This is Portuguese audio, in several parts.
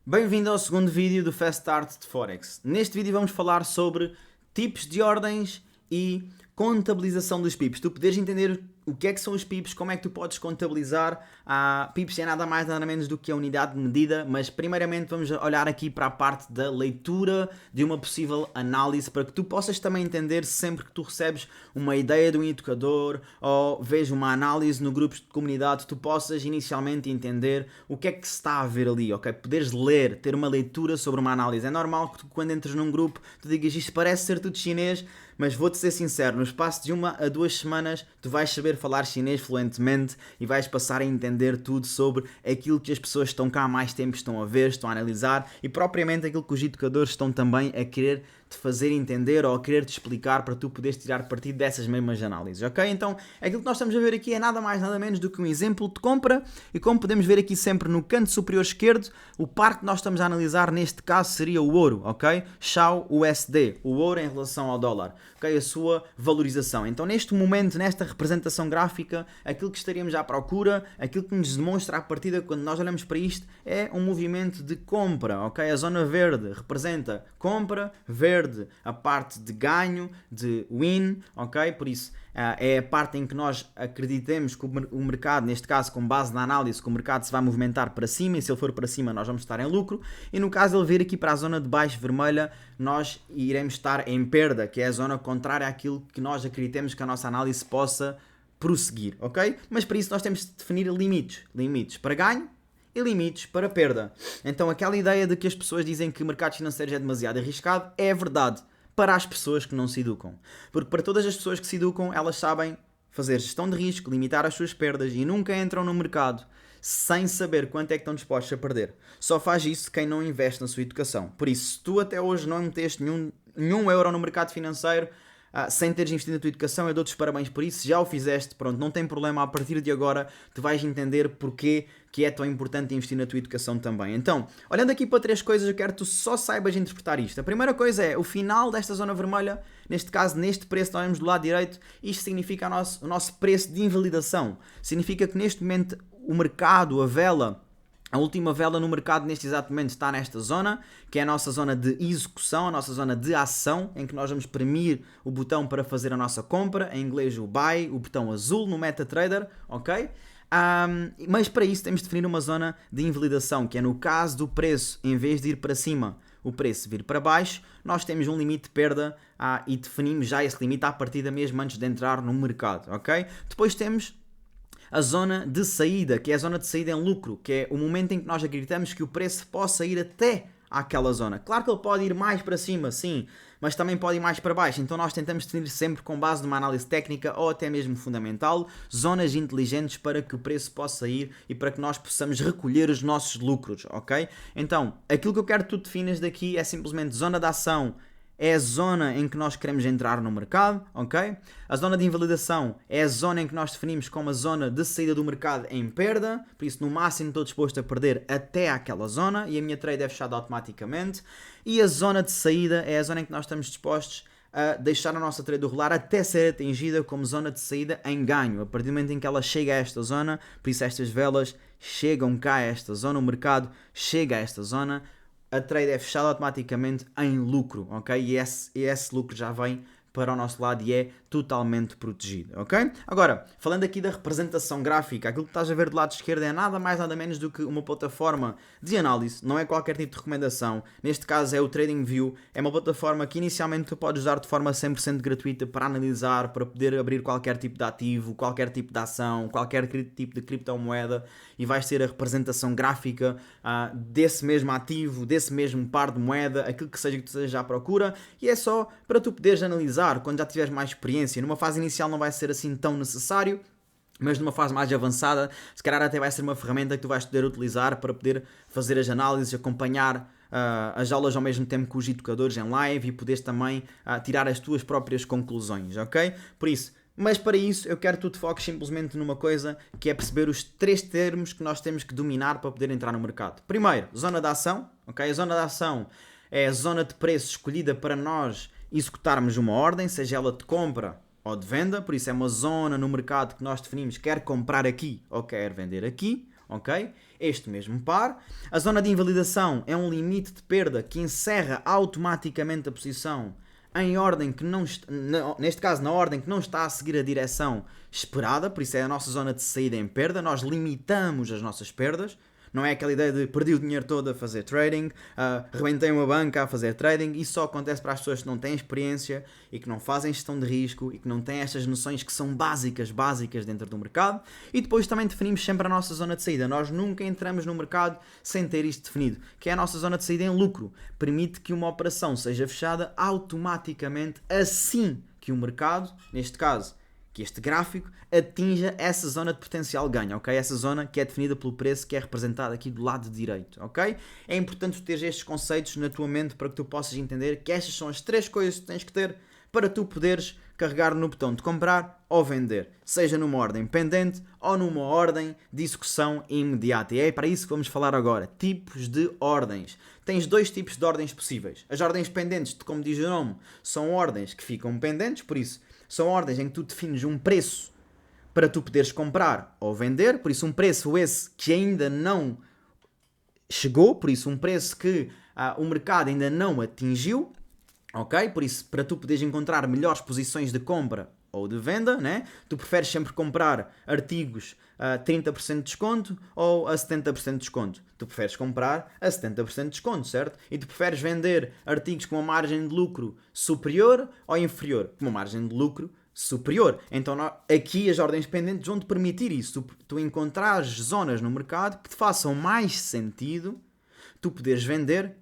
Bem-vindo ao segundo vídeo do Fast Start de Forex. Neste vídeo vamos falar sobre tipos de ordens e contabilização dos pips. Tu poderes entender o que é que são os pips, como é que tu podes contabilizar. Pips é nada mais nada menos do que a unidade de medida, mas primeiramente vamos olhar aqui para a parte da leitura de uma possível análise para que tu possas também entender sempre que tu recebes uma ideia de um indicador ou vês uma análise no grupo de comunidade, tu possas inicialmente entender o que é que se está a ver ali, ok? Poderes ler, ter uma leitura sobre uma análise. É normal que tu, quando entras num grupo, tu digas isto parece ser tudo chinês, mas vou-te ser sincero, no espaço de 1 a 2 semanas tu vais saber falar chinês fluentemente e vais passar a entender tudo sobre aquilo que as pessoas que estão cá há mais tempo estão a ver, estão a analisar e propriamente aquilo que os educadores estão também a querer te fazer entender ou a querer te explicar para tu poderes tirar partido dessas mesmas análises, ok? Então, aquilo que nós estamos a ver aqui é nada mais nada menos do que um exemplo de compra e como podemos ver aqui sempre no canto superior esquerdo, o par que nós estamos a analisar neste caso seria o ouro, ok? Shao USD, o ouro em relação ao dólar, ok? A sua valorização. Então, neste momento, nesta representação gráfica, aquilo que estaríamos à procura, aquilo que nos demonstra à partida quando nós olhamos para isto é um movimento de compra, ok? A zona verde representa compra, verde a parte de ganho, de win, ok? Por isso é a parte em que nós acreditemos que o mercado, neste caso com base na análise, que o mercado se vai movimentar para cima e se ele for para cima nós vamos estar em lucro e no caso ele vir aqui para a zona de baixo vermelha nós iremos estar em perda, que é a zona contrária àquilo que nós acreditemos que a nossa análise possa prosseguir, ok? Mas para isso nós temos de definir limites para ganho e limites para perda. Então aquela ideia de que as pessoas dizem que mercados financeiros é demasiado arriscado é verdade para as pessoas que não se educam. Porque para todas as pessoas que se educam, elas sabem fazer gestão de risco, limitar as suas perdas e nunca entram no mercado sem saber quanto é que estão dispostos a perder. Só faz isso quem não investe na sua educação. Por isso, se tu até hoje não meteste nenhum euro no mercado financeiro, sem teres investido na tua educação, eu dou-te os parabéns por isso. Se já o fizeste, pronto, não tem problema. A partir de agora, tu vais entender porque que é tão importante investir na tua educação também. Então, olhando aqui para 3 coisas, eu quero que tu só saibas interpretar isto. A primeira coisa é, o final desta zona vermelha, neste caso, neste preço que nós vemos do lado direito, isto significa o nosso preço de invalidação. Significa que neste momento o mercado, a vela, a última vela no mercado neste exato momento está nesta zona, que é a nossa zona de execução, a nossa zona de ação, em que nós vamos premir o botão para fazer a nossa compra, em inglês o buy, o botão azul no MetaTrader, ok? Mas para isso temos de definir uma zona de invalidação, que é no caso do preço, em vez de ir para cima, o preço vir para baixo, nós temos um limite de perda e definimos já esse limite à partida mesmo antes de entrar no mercado, ok? Depois temos a zona de saída, que é a zona de saída em lucro, que é o momento em que nós acreditamos que o preço possa ir até àquela zona. Claro que ele pode ir mais para cima, sim, mas também pode ir mais para baixo. Então nós tentamos definir sempre com base numa análise técnica ou até mesmo fundamental, zonas inteligentes para que o preço possa ir e para que nós possamos recolher os nossos lucros, ok? Então, aquilo que eu quero que tu definas daqui é simplesmente zona de ação, é a zona em que nós queremos entrar no mercado, ok? A zona de invalidação é a zona em que nós definimos como a zona de saída do mercado em perda, por isso no máximo estou disposto a perder até àquela zona e a minha trade é fechada automaticamente. E a zona de saída é a zona em que nós estamos dispostos a deixar a nossa trade rolar até ser atingida como zona de saída em ganho. A partir do momento em que ela chega a esta zona, por isso estas velas chegam cá a esta zona, o mercado chega a esta zona, a trade é fechada automaticamente em lucro, ok? E esse lucro já vem para o nosso lado e é totalmente protegido, ok? Agora, falando aqui da representação gráfica, aquilo que estás a ver do lado esquerdo é nada mais nada menos do que uma plataforma de análise, não é qualquer tipo de recomendação, neste caso é o TradingView, é uma plataforma que inicialmente tu podes usar de forma 100% gratuita para analisar, para poder abrir qualquer tipo de ativo, qualquer tipo de ação, qualquer tipo de criptomoeda e vais ter a representação gráfica desse mesmo ativo, desse mesmo par de moeda, aquilo que seja que tu esteja à procura e é só para tu poderes analisar quando já tiveres mais experiência. Numa fase inicial não vai ser assim tão necessário, mas numa fase mais avançada, se calhar até vai ser uma ferramenta que tu vais poder utilizar para poder fazer as análises, acompanhar as aulas ao mesmo tempo que os educadores em live e poderes também tirar as tuas próprias conclusões, ok? Por isso, mas para isso eu quero que tu te foques simplesmente numa coisa que é perceber os 3 termos que nós temos que dominar para poder entrar no mercado. Primeiro, zona de ação, ok? A zona de ação é a zona de preço escolhida para nós executarmos uma ordem, seja ela de compra ou de venda, por isso é uma zona no mercado que nós definimos quer comprar aqui ou quer vender aqui, ok? este mesmo par. A zona de invalidação é um limite de perda que encerra automaticamente a posição em ordem que não neste caso na ordem que não está a seguir a direção esperada, por isso é a nossa zona de saída em perda, nós limitamos as nossas perdas. Não é aquela ideia de perdi o dinheiro todo a fazer trading, rebentei uma banca a fazer trading. Isso só acontece para as pessoas que não têm experiência e que não fazem gestão de risco e que não têm estas noções que são básicas dentro do mercado. E depois também definimos sempre a nossa zona de saída. Nós nunca entramos no mercado sem ter isto definido, que é a nossa zona de saída em lucro. Permite que uma operação seja fechada automaticamente assim que o mercado, neste caso, que este gráfico atinja essa zona de potencial ganho, ok? Essa zona que é definida pelo preço que é representado aqui do lado direito, ok? É importante ter estes conceitos na tua mente para que tu possas entender que estas são as 3 coisas que tens que ter para tu poderes carregar no botão de comprar ou vender, seja numa ordem pendente ou numa ordem de execução imediata. E é para isso que vamos falar agora. Tipos de ordens. Tens 2 tipos de ordens possíveis. As ordens pendentes, como diz o nome, são ordens que ficam pendentes, por isso são ordens em que tu defines um preço para tu poderes comprar ou vender, por isso um preço esse que ainda não chegou, por isso um preço que o mercado ainda não atingiu, ok? Por isso, para tu poderes encontrar melhores posições de compra ou de venda, né? Tu preferes sempre comprar artigos a 30% de desconto ou a 70% de desconto. Tu preferes comprar a 70% de desconto, certo? E tu preferes vender artigos com uma margem de lucro superior ou inferior? Com uma margem de lucro superior. Então aqui as ordens pendentes vão te permitir isso. Tu encontrares zonas no mercado que te façam mais sentido tu poderes vender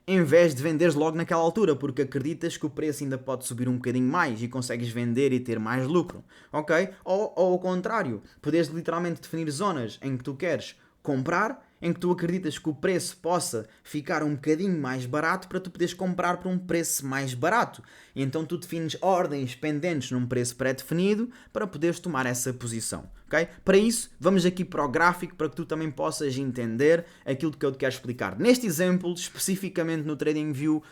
em vez de venderes logo naquela altura, porque acreditas que o preço ainda pode subir um bocadinho mais e consegues vender e ter mais lucro, ok? Ou ao contrário, podes literalmente definir zonas em que tu queres comprar, em que tu acreditas que o preço possa ficar um bocadinho mais barato para tu poderes comprar por um preço mais barato. E então tu defines ordens pendentes num preço pré-definido para poderes tomar essa posição. Okay? Para isso, vamos aqui para o gráfico para que tu também possas entender aquilo que eu te quero explicar. Neste exemplo, especificamente no TradingView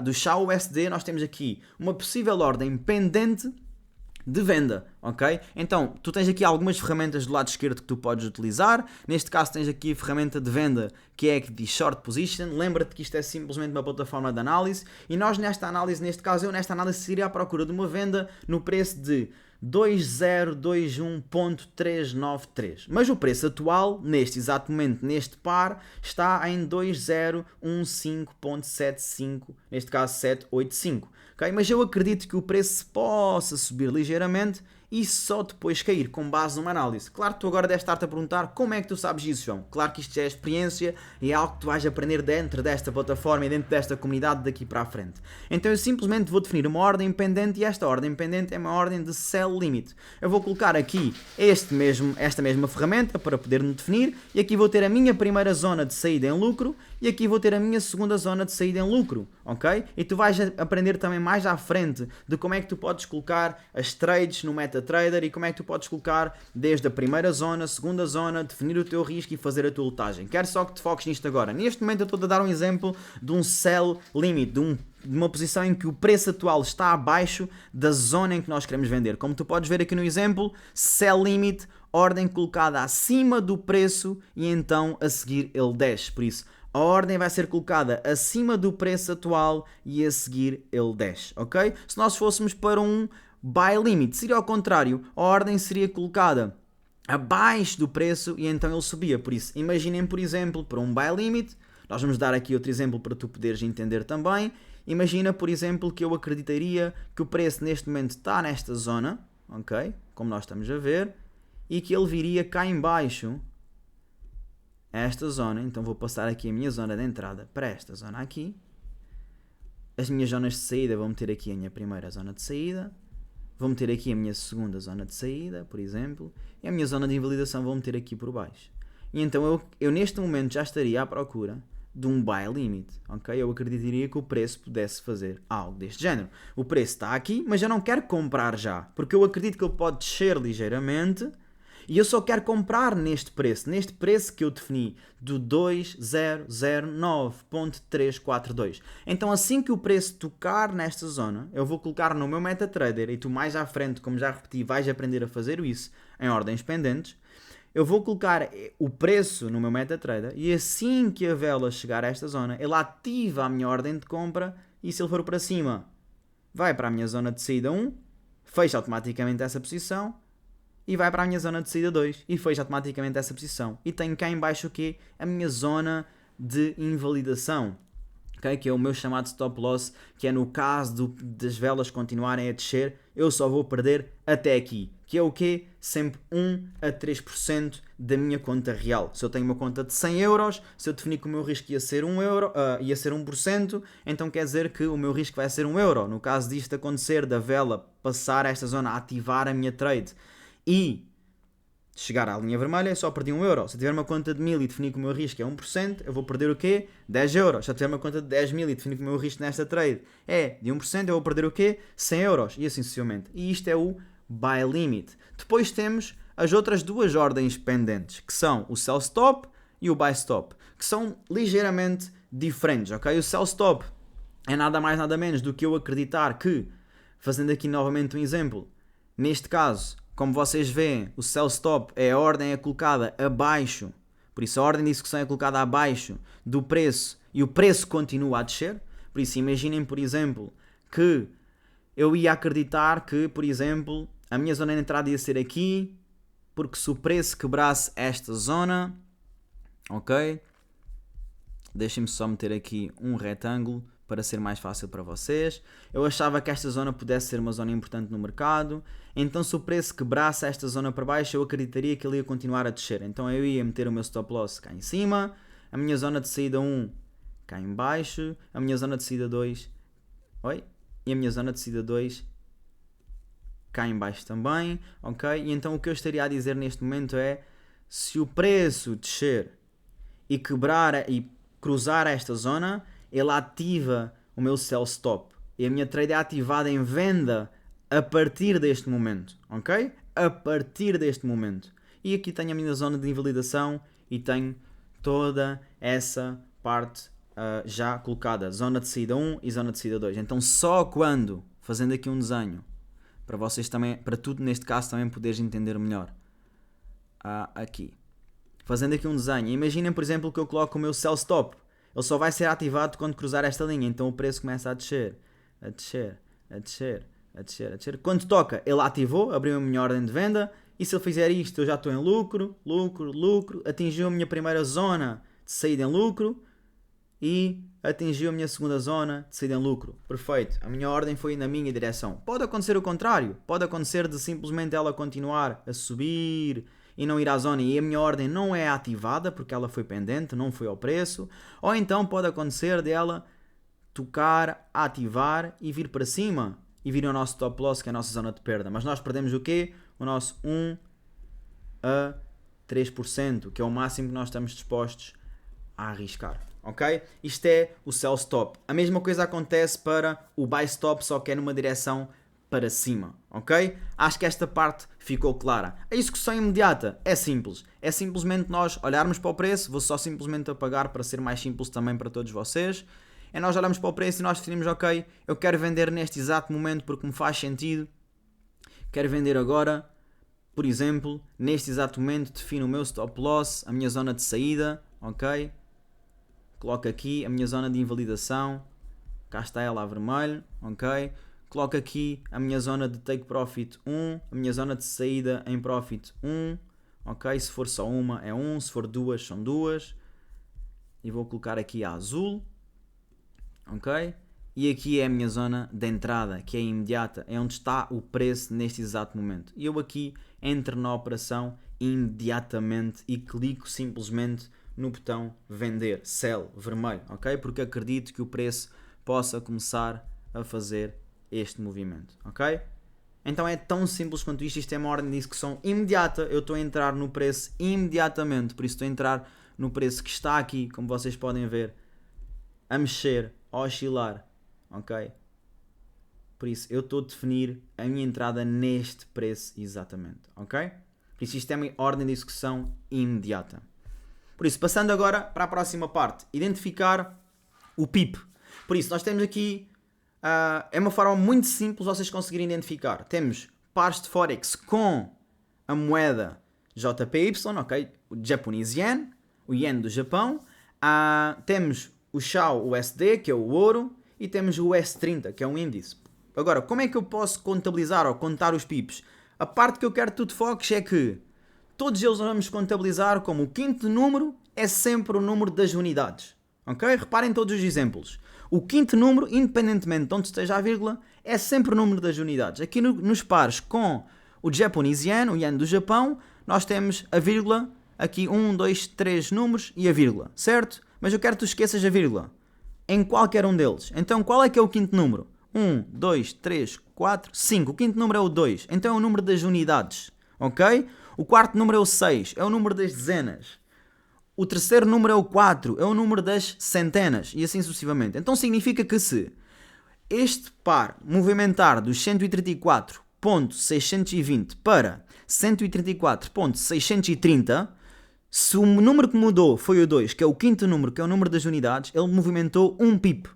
do XAUUSD, nós temos aqui uma possível ordem pendente de venda, ok? Então, tu tens aqui algumas ferramentas do lado esquerdo que tu podes utilizar. Neste caso tens aqui a ferramenta de venda que é a que diz Short Position. Lembra-te que isto é simplesmente uma plataforma de análise e nós nesta análise, neste caso eu nesta análise seria à procura de uma venda no preço de 2021.393, mas o preço atual, neste exato momento, neste par, está em 2015.75, neste caso 785, ok? Mas eu acredito que o preço possa subir ligeiramente e só depois cair, com base numa análise. Claro que tu agora deves estar-te a perguntar como é que tu sabes isso, João? Claro que isto já é experiência e é algo que tu vais aprender dentro desta plataforma e dentro desta comunidade daqui para a frente. Então eu simplesmente vou definir uma ordem pendente e esta ordem pendente é uma ordem de sell limit. Eu vou colocar aqui esta mesma ferramenta para poder-me definir e aqui vou ter a minha primeira zona de saída em lucro e aqui vou ter a minha segunda zona de saída em lucro, ok? E tu vais aprender também mais à frente de como é que tu podes colocar as trades no MetaTrader e como é que tu podes colocar desde a primeira zona, segunda zona, definir o teu risco e fazer a tua lotagem. Quero só que te foques nisto agora. Neste momento eu estou a dar um exemplo de um sell limit, de uma posição em que o preço atual está abaixo da zona em que nós queremos vender. Como tu podes ver aqui no exemplo, sell limit, ordem colocada acima do preço e então a seguir ele desce. Por isso, a ordem vai ser colocada acima do preço atual e a seguir ele desce, ok? Se nós fôssemos para um buy limit, seria ao contrário, a ordem seria colocada abaixo do preço e então ele subia. Por isso, imaginem, por exemplo, para um buy limit, nós vamos dar aqui outro exemplo para tu poderes entender também. Imagina, por exemplo, que eu acreditaria que o preço neste momento está nesta zona, ok? Como nós estamos a ver, e que ele viria cá em baixo esta zona. Então vou passar aqui a minha zona de entrada para esta zona aqui. As minhas zonas de saída, vou meter aqui a minha primeira zona de saída. Vou meter aqui a minha segunda zona de saída, por exemplo. E a minha zona de invalidação vou meter aqui por baixo. E então eu neste momento já estaria à procura de um buy limit, ok? Eu acreditaria que o preço pudesse fazer algo deste género. O preço está aqui, mas eu não quero comprar já, porque eu acredito que ele pode descer ligeiramente e eu só quero comprar neste preço que eu defini do 2009.342. Então assim que o preço tocar nesta zona, eu vou colocar no meu MetaTrader e tu mais à frente, como já repeti, vais aprender a fazer isso em ordens pendentes. eu vou colocar o preço no meu MetaTrader e assim que a vela chegar a esta zona, ele ativa a minha ordem de compra e se ele for para cima, vai para a minha zona de saída 1, fecha automaticamente essa posição e vai para a minha zona de saída 2 e fecha automaticamente essa posição. E tenho cá em baixo o quê? A minha zona de invalidação. Okay? Que é o meu chamado stop loss, que é no caso das velas continuarem a descer, eu só vou perder até aqui. Que é o quê? Sempre 1 a 3% da minha conta real. Se eu tenho uma conta de 100 euros, se eu definir que o meu risco ia ser 1 euro, ia ser 1%, então quer dizer que o meu risco vai ser 1 euro. No caso disto acontecer, da vela passar esta zona, ativar a minha trade e chegar à linha vermelha, só perdi 1 euro. Se eu tiver uma conta de 1000 e definir que o meu risco é 1%, eu vou perder o quê? 10 euros. Se eu tiver uma conta de 10.000 e definir que o meu risco nesta trade é de 1%, eu vou perder o quê? 100 euros. E assim sucessivamente. E isto é o buy limit. Depois temos as outras duas ordens pendentes, que são o sell stop e o buy stop, que são ligeiramente diferentes, ok? O sell stop é nada mais nada menos do que eu acreditar que, fazendo aqui novamente um exemplo, neste caso, como vocês veem, o sell stop é a ordem colocada abaixo, por isso a ordem de execução é colocada abaixo do preço e o preço continua a descer. Por isso imaginem, por exemplo, que eu ia acreditar que, por exemplo, a minha zona de entrada ia ser aqui, porque se o preço quebrasse esta zona, ok? Deixem-me só meter aqui um retângulo para ser mais fácil para vocês. Eu achava que esta zona pudesse ser uma zona importante no mercado, então se o preço quebrasse esta zona para baixo, eu acreditaria que ele ia continuar a descer. Então eu ia meter o meu stop loss cá em cima, a minha zona de saída 1 cá em baixo, a minha zona de saída 2, e a minha zona de saída 2 cá em baixo também, ok? E então o que eu estaria a dizer neste momento é, se o preço descer e quebrar e cruzar esta zona, ele ativa o meu sell stop. E a minha trade é ativada em venda a partir deste momento, ok? A partir deste momento. E aqui tenho a minha zona de invalidação e tenho toda essa parte já colocada. Zona de saída 1 e zona de saída 2. Então só quando, fazendo aqui um desenho, para vocês também, para tudo neste caso também poderes entender melhor. Aqui. Fazendo aqui um desenho. Imaginem, por exemplo, que eu coloco o meu sell stop. Ele só vai ser ativado quando cruzar esta linha. Então o preço começa a descer. A descer. A descer. A descer. A descer. Quando toca, ele ativou. Abriu a minha ordem de venda. E se eu fizer isto, eu já estou em lucro. Lucro. Lucro. Atingiu a minha primeira zona de saída em lucro. E atingiu a minha segunda zona de saída em lucro. Perfeito. A minha ordem foi na minha direção. Pode acontecer o contrário. Pode acontecer de simplesmente ela continuar a subir e não ir à zona e a minha ordem não é ativada porque ela foi pendente, não foi ao preço. Ou então pode acontecer dela tocar, ativar e vir para cima e vir ao nosso stop loss, que é a nossa zona de perda. Mas nós perdemos o quê? O nosso 1 a 3%, que é o máximo que nós estamos dispostos a arriscar. Ok? Isto é o sell stop. A mesma coisa acontece para o buy stop, só que é numa direção para cima, ok? Acho que esta parte ficou clara. A execução imediata é simples. É simplesmente nós olharmos para o preço, vou só simplesmente apagar para ser mais simples também para todos vocês. É nós olharmos para o preço e nós definimos, ok, eu quero vender neste exato momento porque me faz sentido. Quero vender agora, por exemplo, neste exato momento defino o meu stop loss, a minha zona de saída, ok? Coloco aqui a minha zona de invalidação, cá está ela a vermelho, ok? Coloco aqui a minha zona de take profit 1, a minha zona de saída em profit 1, ok? Se for só uma é 1, se for duas são duas. E vou colocar aqui a azul, ok? E aqui é a minha zona de entrada, que é imediata, é onde está o preço neste exato momento. E eu aqui entro na operação imediatamente e clico simplesmente no botão vender, sell, vermelho, ok? Porque acredito que o preço possa começar a fazer este movimento, ok? Então é tão simples quanto isto. Isto é uma ordem de execução imediata. Eu estou a entrar no preço imediatamente, por isso estou a entrar no preço que está aqui, como vocês podem ver, a mexer, a oscilar, ok? Por isso eu estou a definir a minha entrada neste preço exatamente, ok? Por isso isto é uma ordem de execução imediata. Por isso, passando agora para a próxima parte, identificar o PIP. Por isso, nós temos aqui é uma forma muito simples vocês conseguirem identificar. Temos pares de Forex com a moeda JPY, ok? O Japanese Yen, o Yen do Japão. Temos o Xiao USD, que é o ouro, e temos o S30, que é um índice. Agora, como é que eu posso contabilizar ou contar os pips? A parte que eu quero que tu te foques é que todos eles vamos contabilizar como o quinto número é sempre o número das unidades. Ok? Reparem todos os exemplos. O quinto número, independentemente de onde esteja a vírgula, é sempre o número das unidades. Aqui nos pares com o Japanese Yen, o Yen do Japão, nós temos a vírgula, aqui 1, 2, 3 números e a vírgula, certo? Mas eu quero que tu esqueças a vírgula em qualquer um deles. Então qual é que é o quinto número? 1, 2, 3, 4, 5. O quinto número é o 2. Então é o número das unidades. Ok? O quarto número é o 6. É o número das dezenas. O terceiro número é o 4. É o número das centenas. E assim sucessivamente. Então significa que se este par movimentar dos 134.620 para 134.630, se o número que mudou foi o 2, que é o quinto número, que é o número das unidades, ele movimentou um pip.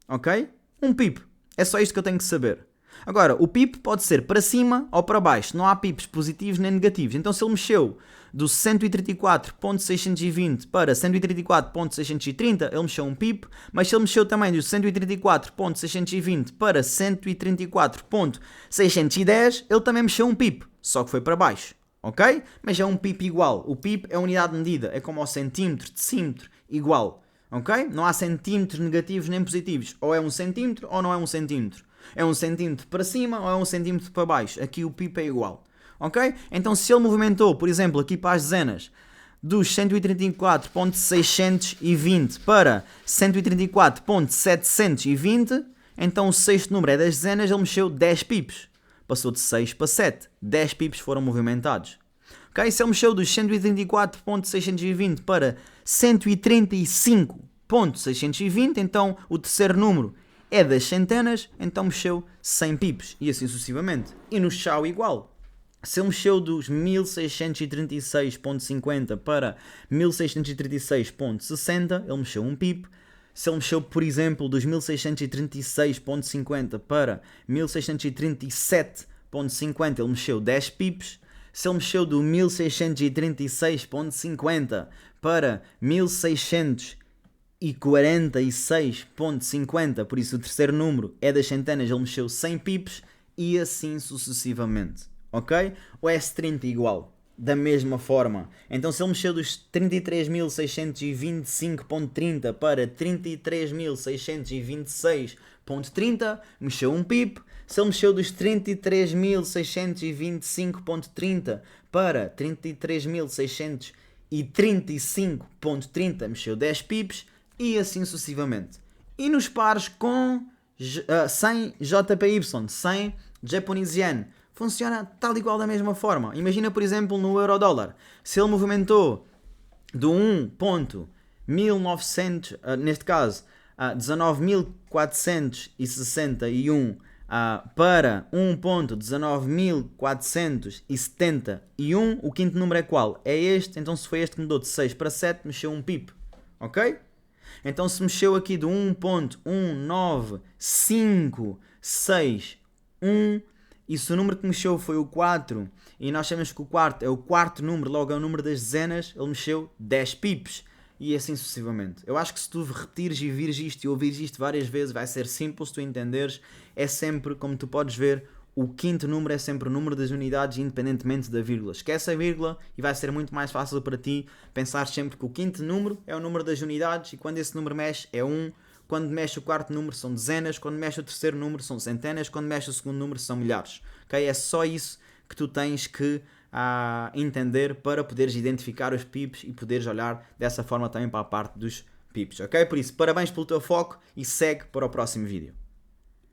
Ok? Um pip. É só isto que eu tenho que saber. Agora, o pip pode ser para cima ou para baixo. Não há pips positivos nem negativos. Então, se ele mexeu do 134.620 para 134.630, ele mexeu um pip. Mas se ele mexeu também do 134.620 para 134.610, ele também mexeu um pip. Só que foi para baixo. Ok? Mas é um pip igual. O pip é unidade de medida. É como ao centímetro, decímetro, igual. Ok? Não há centímetros negativos nem positivos. Ou é um centímetro ou não é um centímetro. É um centímetro para cima ou é um centímetro para baixo. Aqui o pip é igual. Ok? Então se ele movimentou, por exemplo, aqui para as dezenas, dos 134.620 para 134.720, então o sexto número é das dezenas, ele mexeu 10 pips. Passou de 6 para 7. 10 pips foram movimentados. Okay? Se ele mexeu dos 134.620 para 135.620, então o terceiro número é das centenas, então mexeu 100 pips. E assim sucessivamente. E no Xiao igual. Se ele mexeu dos 1636.50 para 1636.60, ele mexeu um pip. Se ele mexeu, por exemplo, dos 1636.50 para 1637.50, ele mexeu 10 pips. Se ele mexeu do 1636.50 para 1646.50, por isso o terceiro número é das centenas, ele mexeu 100 pips e assim sucessivamente. Ok? O S30 igual, da mesma forma. Então se ele mexeu dos 33.625.30 para 33.626.30, mexeu um pip. Se ele mexeu dos 33.625.30 para 33.635.30, mexeu 10 pips e assim sucessivamente. E nos pares com 100 JPY, 100 Japanese Yen, funciona tal igual da mesma forma. Imagina, por exemplo, no euro-dólar. Se ele movimentou do 1.1900, neste caso, 19.461 para 1.19.471, o quinto número é qual? É este. Então se foi este que mudou de 6 para 7, mexeu um pip. Ok? Então se mexeu aqui do 1.19561, e se o número que mexeu foi o 4, e nós sabemos que o quarto é o quarto número, logo é o número das dezenas, ele mexeu 10 pips. E assim sucessivamente. Eu acho que se tu repetires e vires isto e ouvires isto várias vezes, vai ser simples se tu entenderes. É sempre, como tu podes ver, o quinto número é sempre o número das unidades, independentemente da vírgula. Esquece a vírgula e vai ser muito mais fácil para ti pensar sempre que o quinto número é o número das unidades e quando esse número mexe é 1. Quando mexe o quarto número são dezenas, quando mexe o terceiro número são centenas, quando mexe o segundo número são milhares. Okay? É só isso que tu tens que entender para poderes identificar os pips e poderes olhar dessa forma também para a parte dos pips. Okay? Por isso, parabéns pelo teu foco e segue para o próximo vídeo.